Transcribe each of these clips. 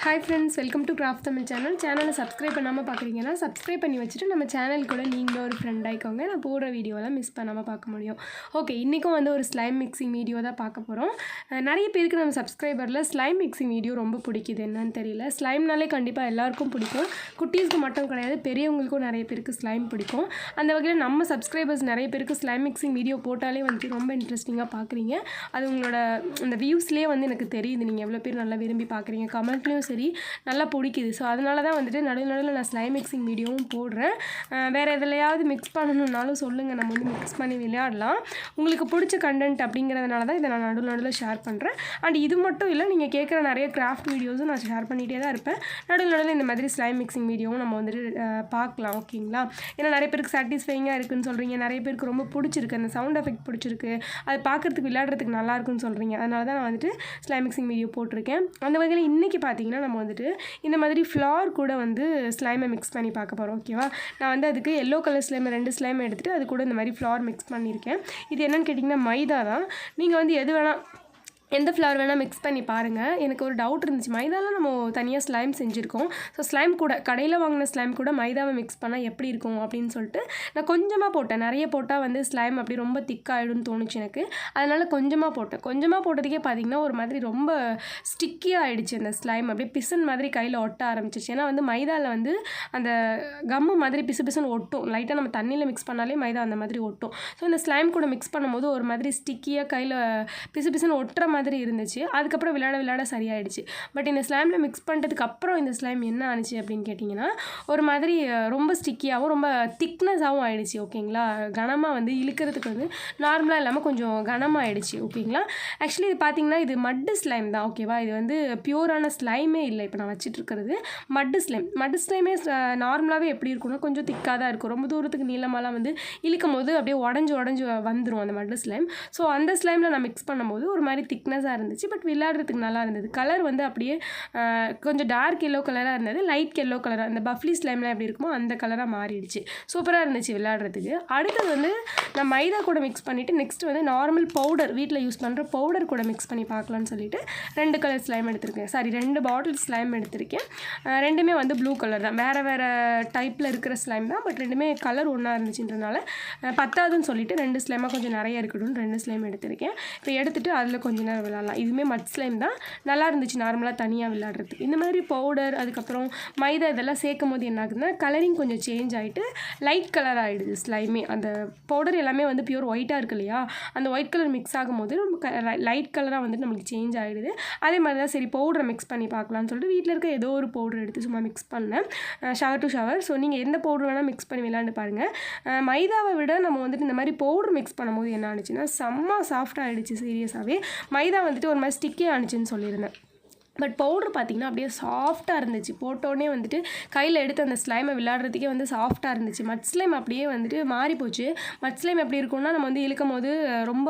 Hi friends, welcome to Craft Tamil channel. Channel subscribe பண்ணாம பார்க்குறீங்கன்னா subscribe பண்ணி வச்சுட்டு நம்ம சேனல் கூட நீங்களும் ஒரு ஃப்ரெண்ட் ஆயிக்கோங்க. நான் போடுற வீடியோலாம் மிஸ் பண்ணாமல் பார்க்க முடியும். ஓகே, இன்றைக்கும் வந்து ஒரு ஸ்லைம் மிக்சிங் வீடியோ தான் பார்க்க போகிறோம். நிறைய பேருக்கு நம்ம சப்ஸ்கிரைபரில் ஸ்லைம் மிக்சிங் வீடியோ ரொம்ப பிடிக்குது, என்னன்னு தெரியல. ஸ்லைம்னாலே கண்டிப்பாக எல்லாருக்கும் பிடிக்கும். குட்டீஸ்க்கு மட்டும் கிடையாது, பெரியவங்களுக்கும் நிறைய பேருக்கு ஸ்லைம் பிடிக்கும். அந்த வகையில் நம்ம சப்ஸ்கிரைபர்ஸ் நிறைய பேருக்கு ஸ்லைம் மிக்சிங் வீடியோ போட்டாலே வந்து ரொம்ப இன்ட்ரெஸ்டிங்காக பார்க்குறீங்க. அது உங்களோட அந்த வியூஸ்லேயே வந்து எனக்கு தெரியுது, நீங்கள் எவ்வளோ பேர் நல்லா விரும்பி பார்க்குறீங்க. கமெண்ட்லேயும் சரி நல்லா பிடிக்குது. ஸோ அதனால தான் வந்துட்டு நடுவில் நான் ஸ்லைம் மிக்சிங் வீடியோவும் போடுறேன். வேறு எதுலையாவது மிக்ஸ் பண்ணணுன்னாலும் சொல்லுங்கள், நம்ம வந்து மிக்ஸ் பண்ணி விளையாடலாம். உங்களுக்கு பிடிச்ச கண்டென்ட் அப்படிங்கிறதுனால தான் இதை நான் நடுவில் ஷேர் பண்ணுறேன். அண்ட் இது மட்டும் இல்லை, நீங்கள் கேட்குற நிறைய கிராஃப்ட் வீடியோஸும் நான் ஷேர் பண்ணிகிட்டே தான் இருப்பேன். நடுவில் இந்த மாதிரி ஸ்லைம் மிக்சிங் வீடியோவும் நம்ம வந்துட்டு பார்க்கலாம், ஓகேங்களா? ஏன்னா நிறைய பேருக்கு சாட்டிஸ்ஃபைங்காக இருக்குதுன்னு சொல்கிறீங்க, நிறைய பேருக்கு ரொம்ப பிடிச்சிருக்கு, அந்த சவுண்ட் எஃபெக்ட் பிடிச்சிருக்கு, அது பார்க்குறதுக்கு விளையாடுறதுக்கு நல்லாயிருக்குன்னு சொல்கிறீங்க. அதனால தான் நான் வந்துட்டு ஸ்லைம் மிக்சிங் வீடியோ போட்டிருக்கேன். அந்த வகையில் இன்றைக்கி பார்த்தீங்கன்னா நம்ம வந்துட்டு இந்த மாதிரி ஃப்ளார் கூட வந்து ஸ்லைமை மிக்ஸ் பண்ணி பார்க்க போகிறோம், ஓகேவா? நான் வந்து அதுக்கு எல்லோ கலர் ஸ்லைம் 2 ஸ்லைம் எடுத்துகிட்டு அது கூட இந்த மாதிரி ஃப்ளார் மிக்ஸ் பண்ணியிருக்கேன். இது என்னென்னு கேட்டிங்கன்னா மைதா தான். நீங்கள் வந்து எது வேணால், எந்த ஃப்ளவர் வேணால் மிக்ஸ் பண்ணி பாருங்கள். எனக்கு ஒரு டவுட் இருந்துச்சு, மைதாவில் நம்ம தனியாக ஸ்லைம் செஞ்சுருக்கோம், ஸோ ஸ்லைம் கூட கடையில் வாங்கின ஸ்லைம் கூட மைதாவை மிக்ஸ் பண்ணால் எப்படி இருக்கும் அப்படின்னு சொல்லிட்டு நான் கொஞ்சமாக போட்டேன். நிறைய போட்டால் வந்து ஸ்லைம் அப்படி ரொம்ப திக்காகிடும்னு தோணுச்சு எனக்கு. அதனால் கொஞ்சமாக போட்டதுக்கே பார்த்திங்கன்னா ஒரு மாதிரி ரொம்ப ஸ்டிக்கியாக ஆகிடுச்சு. அந்த ஸ்லைம் அப்படியே பிசன் மாதிரி கையில் ஒட்ட ஆரம்பிச்சிச்சு. ஏன்னா வந்து மைதாவில் வந்து அந்த கம்மு மாதிரி பிசுன்னு ஒட்டும். லைட்டாக நம்ம தண்ணியில் மிக்ஸ் பண்ணாலே மைதா அந்த மாதிரி ஒட்டும். ஸோ இந்த ஸ்லைம் கூட மிக்ஸ் பண்ணும்போது ஒரு மாதிரி ஸ்டிக்கியாக கையில் பிசுன்னு ஒட்டுற மாதிரி இருந்துச்சு. அதுக்கப்புறம் விளையாட சரியாயிடுச்சு. பட் இந்த ஸ்லைமில் மிக்ஸ் பண்ணுறதுக்கு அப்புறம் இந்த ஸ்லைம் என்ன ஆனிச்சு அப்படின்னு கேட்டிங்கன்னா ஒரு மாதிரி ரொம்ப ஸ்டிக்கியாகவும் ரொம்ப திக்னஸாகவும் ஆகிடுச்சு, ஓகேங்களா? கனமாக வந்து இழுக்கிறதுக்கு வந்து நார்மலாக இல்லாமல் கொஞ்சம் கனமாக ஆகிடுச்சு, ஓகேங்களா? ஆக்சுவலி இது பார்த்திங்கன்னா இது மட்டு ஸ்லைம் தான், ஓகேவா? இது வந்து பியூரான ஸ்லைமே இல்லை. இப்போ நான் வச்சுட்டு இருக்கிறது மட்டு ஸ்லைமே நார்மலாகவே எப்படி இருக்குன்னா கொஞ்சம் திக்காக தான் இருக்கும். ரொம்ப தூரத்துக்கு நீளமாலாம் வந்து இழுக்கும் போது அப்படியே உடஞ்சி வந்துடும் அந்த மட்டு ஸ்லைம். ஸோ அந்த ஸ்லைமில் நான் மிக்ஸ் பண்ணும்போது ஒரு மாதிரி திக்னஸாக இருந்துச்சு. பட் விளையாடுறதுக்கு நல்லா இருந்தது. கலர் வந்து அப்படியே கொஞ்சம் டார்க் எல்லோ கலராக இருந்தது, லைட் எல்லோ கலராக, அந்த பஃப்லி ஸ்லைம்லாம் எப்படி இருக்குமோ அந்த கலராக மாறிடுச்சு. சூப்பராக இருந்துச்சு விளையாடுறதுக்கு. அடுத்தது வந்து நான் மைதா கூட மிக்ஸ் பண்ணிவிட்டு நெக்ஸ்ட் வந்து நார்மல் பவுடர், வீட்டில் யூஸ் பண்ணுற பவுடர் கூட மிக்ஸ் பண்ணி பார்க்கலான்னு சொல்லிட்டு 2 கலர் ஸ்லைம் எடுத்திருக்கேன். 2 பாட்டில் ஸ்லைம் எடுத்திருக்கேன். ரெண்டுமே வந்து ப்ளூ கலர் தான், வேறு டைப்பில் இருக்கிற ஸ்லைம் தான். பட் ரெண்டுமே கலர் ஒன்றா இருந்துச்சுன்றனால பத்தாதுன்னு சொல்லிட்டு 2 ஸ்லைமாக கொஞ்சம் நிறைய இருக்கட்டும்னு 2 ஸ்லைம் எடுத்திருக்கேன். இப்போ எடுத்துகிட்டு அதில் கொஞ்சம் நேரம் விளையாடலாம். இதுவுமே மட் ஸ்லைம் தான், நல்லா இருந்துச்சு நார்மலாக தனியாக விளையாடுறதுக்கு. இந்த மாதிரி பவுடர் அதுக்கப்புறம் மைதா இதெல்லாம் சேர்க்கும் போது என்ன ஆகுதுன்னா கலரிங் கொஞ்சம் சேஞ்ச் ஆகிட்டு லைட் கலர் ஆகிடுது ஸ்லைமே. அந்த பவுடர் எல்லாமே வந்து பியூர் ஒயிட்டாக இருக்கு இல்லையா, அந்த ஒயிட் கலர் மிக்ஸ் ஆகும்போது லைட் கலராக வந்து நம்மளுக்கு சேஞ்ச் ஆகிடுது. அதே மாதிரி தான் சரி பவுடரை மிக்ஸ் பண்ணி பார்க்கலான்னு சொல்லிட்டு வீட்டில் இருக்க ஏதோ ஒரு பவுடர் எடுத்து சும்மா மிக்ஸ் பண்ணேன், ஷவர் டு ஷவர். ஸோ நீங்கள் எந்த பவுடர் வேணால் மிக்ஸ் பண்ணி விளையாண்டு பாருங்கள். மைதாவை விட நம்ம வந்துட்டு இந்த மாதிரி பவுடர் மிக்ஸ் பண்ணும்போது என்ன ஆனிச்சுன்னா செம்ம சாஃப்டாக ஆகிடுச்சு. சீரியஸாகவே மைதா வந்துட்டு ஒரு மாதிரி ஸ்டிக்கியாக ஆனிச்சுன்னு சொல்லியிருந்தேன். பட் பவுட்ரு பார்த்திங்கன்னா அப்படியே சாஃப்டாக இருந்துச்சு. போட்டோடனே வந்துட்டு கையில் எடுத்து அந்த ஸ்லைமை விளையாடுறதுக்கே வந்து சாஃப்டாக இருந்துச்சு. மட் ஸ்லைம் அப்படியே வந்துட்டு மாறி போச்சு. மட் ஸ்லைம் எப்படி இருக்கும்னா நம்ம வந்து இழுக்கும் போது ரொம்ப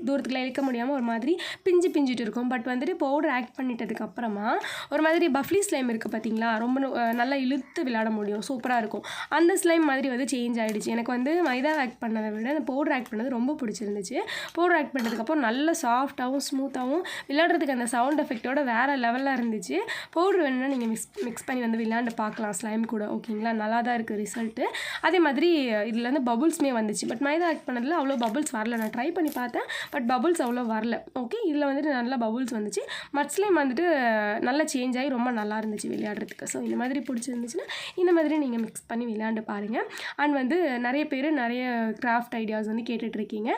தூரத்துக்குலாம் இழுக்க முடியாமல் ஒரு மாதிரி பிஞ்சிட்டு இருக்கும். பட் வந்துட்டு பவுடர் ஆக்ட் பண்ணிட்டதுக்கு அப்புறமா ஒரு மாதிரி பஃப்லி ஸ்லைம் இருக்குது பார்த்திங்களா, ரொம்ப நல்லா இழுத்து விளையாட முடியும், சூப்பராக இருக்கும். அந்த ஸ்லைம் மாதிரி வந்து சேஞ்ச் ஆகிடுச்சு. எனக்கு வந்து மைதா ஆக்ட் பண்ணதை விட அந்த பவுடர் ஆக்ட் பண்ணது ரொம்ப பிடிச்சிருந்துச்சு. பவுடர் ஆக்ட் பண்ணதுக்கப்புறம் நல்ல சாஃப்டாகவும் ஸ்மூத்தாகவும் விளையாடுறதுக்கு அந்த சவுண்ட் எஃபெக்டோட வேறு லெவலில் இருந்துச்சு. பவுடர் வேணும்னா நீங்கள் மிக்ஸ் பண்ணி வந்து விளையாண்டு பார்க்கலாம் ஸ்லைம் கூட, ஓகேங்களா? நல்லா தான் இருக்குது ரிசல்ட்டு. அதே மாதிரி இதில் வந்து பபுள்ஸுமே வந்துச்சு. பட் மைதா ஆக்ட் பண்ணதில் அவ்வளோ பபுள்ஸ் வரல. நான் ட்ரை பண்ணி பார்த்தேன், பட் பபுள்ஸ் அவ்வளோ வரல. ஓகே, இதில் வந்துட்டு நல்லா பபுள்ஸ் வந்துச்சு. மட் ஸ்லைம் வந்துட்டு நல்லா சேஞ்ச் ஆகி ரொம்ப நல்லா இருந்துச்சு விளையாடுறதுக்கு. ஸோ இந்த மாதிரி பிடிச்சிருந்துச்சுன்னா இந்த மாதிரி நீங்கள் மிக்ஸ் பண்ணி விளையாண்டு பாருங்கள். அண்ட் வந்து நிறைய பேர் நிறைய கிராஃப்ட் ஐடியாஸ் வந்து கேட்டுட்ருக்கீங்க.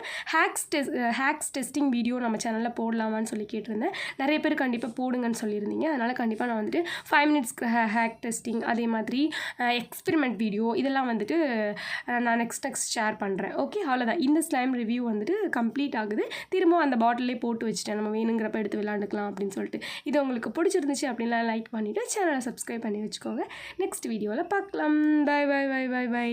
ஹேக்ஸ் டெஸ்டிங் வீடியோ நம்ம சேனலில் போடலாமான்னு சொல்லி கேட்டிருந்தேன். நிறைய பேர் கண்டிப்பாக போடுங்கன்னு சொல்லியிருந்தீங்க. அதனால் கண்டிப்பாக நான் வந்துட்டு 5 மினிட்ஸ் ஹேக் டெஸ்டிங், அதே மாதிரி எக்ஸ்பெரிமெண்ட் வீடியோ இதெல்லாம் வந்துட்டு நான் நெக்ஸ்ட் ஷேர் பண்ணுறேன். ஓகே, அவ்வளோதான். இந்த ஸ்லைம் ரிவ்யூ வந்துட்டு கம்ப்ளீட் ஆகுது. திரும்பவும் அந்த பாட்டிலே போட்டு வச்சுட்டேன், நம்ம வேணுங்கிறப்ப எடுத்து விளையாண்டுக்கலாம் அப்படின்னு சொல்லிட்டு. இது உங்களுக்கு பிடிச்சிருந்துச்சு அப்படின்லாம் லைக் பண்ணிவிட்டு சேனலை சப்ஸ்கிரைப் பண்ணி வச்சுக்கோங்க. நெக்ஸ்ட் வீடியோவில் பார்க்கலாம். பை.